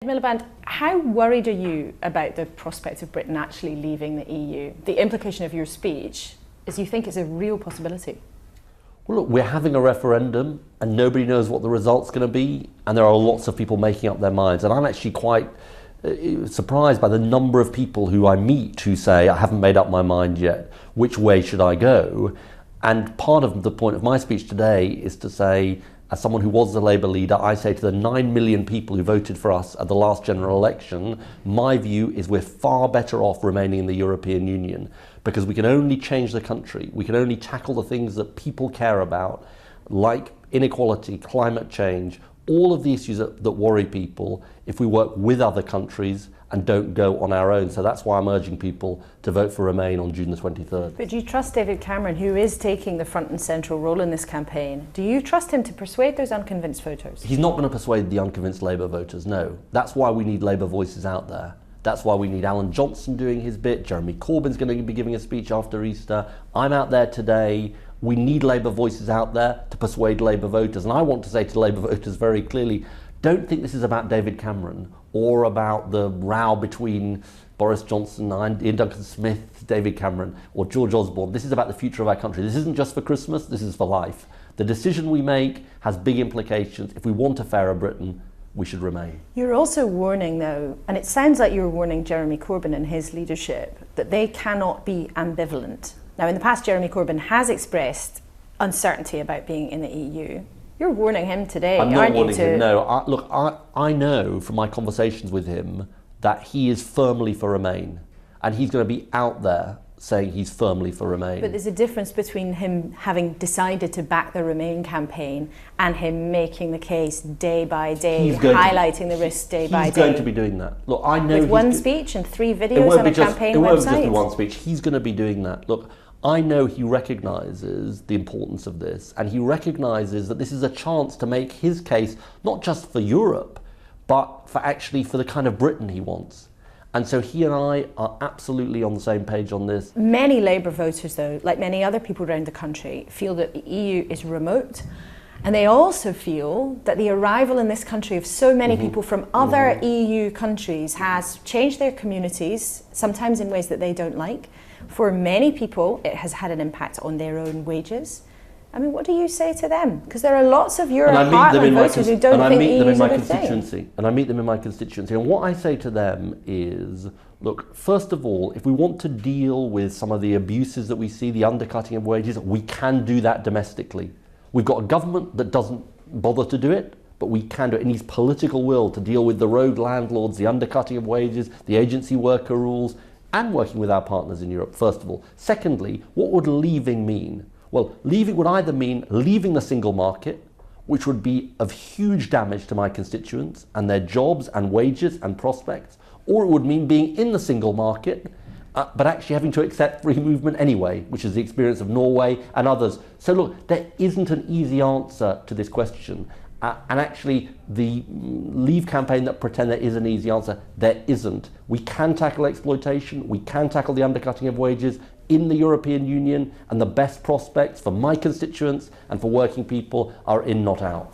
Miliband, how worried are you about the prospect of Britain actually leaving the EU? The implication of your speech is you think it's a real possibility. Well, look, we're having a referendum and nobody knows what the result's going to be, and there are lots of people making up their minds. And I'm actually quite surprised by the number of people who I meet who say, I haven't made up my mind yet, which way should I go? And part of the point of my speech today is to say, as someone who was the Labour leader, I say to the 9 million people who voted for us at the last general election, my view is we're far better off remaining in the European Union, because we can only change the country, we can only tackle the things that people care about, like inequality, climate change, all of the issues that worry people, if we work with other countries and don't go on our own. So that's why I'm urging people to vote for Remain on June the 23rd. But do you trust David Cameron, who is taking the front and central role in this campaign? Do you trust him to persuade those unconvinced voters? He's not going to persuade the unconvinced Labour voters, no. That's why we need Labour voices out there. That's why we need Alan Johnson doing his bit. Jeremy Corbyn's going to be giving a speech after Easter. I'm out there today. We need Labour voices out there to persuade Labour voters. And I want to say to Labour voters very clearly, don't think this is about David Cameron or about the row between Boris Johnson and Ian Duncan Smith, David Cameron, or George Osborne. This is about the future of our country. This isn't just for Christmas, this is for life. The decision we make has big implications. If we want a fairer Britain, we should remain. You're also warning, though, and it sounds like you're warning Jeremy Corbyn and his leadership, that they cannot be ambivalent. Now, in the past, Jeremy Corbyn has expressed uncertainty about being in the EU. You're warning him today, aren't you? I'm not warning him, no. I know from my conversations with him that he is firmly for Remain. And he's going to be out there saying he's firmly for Remain. But there's a difference between him having decided to back the Remain campaign and him making the case day by day, highlighting the risks day by day. He's going to be doing that. Look, I know with one speech and 3 videos on a campaign website. It won't be just one speech. He's going to be doing that. Look, I know he recognises the importance of this, and he recognises that this is a chance to make his case not just for Europe, but for the kind of Britain he wants. And so he and I are absolutely on the same page on this. Many Labour voters, though, like many other people around the country, feel that the EU is remote. And they also feel that the arrival in this country of so many people from other EU countries has changed their communities, sometimes in ways that they don't like. For many people, it has had an impact on their own wages. I mean, what do you say to them? Because there are lots of Euro heartland voters who don't think the EU is a good thing. And I meet them in my constituency. And what I say to them is, look, first of all, if we want to deal with some of the abuses that we see, the undercutting of wages, we can do that domestically. We've got a government that doesn't bother to do it, but we can do it. It needs political will to deal with the rogue landlords, the undercutting of wages, the agency worker rules, and working with our partners in Europe, first of all. Secondly, what would leaving mean? Well, leaving would either mean leaving the single market, which would be of huge damage to my constituents and their jobs and wages and prospects, or it would mean being in the single market, but actually having to accept free movement anyway, which is the experience of Norway and others. So look, there isn't an easy answer to this question. And actually, the Leave campaign that pretend there is an easy answer, there isn't. We can tackle exploitation, we can tackle the undercutting of wages in the European Union, and the best prospects for my constituents and for working people are in, not out.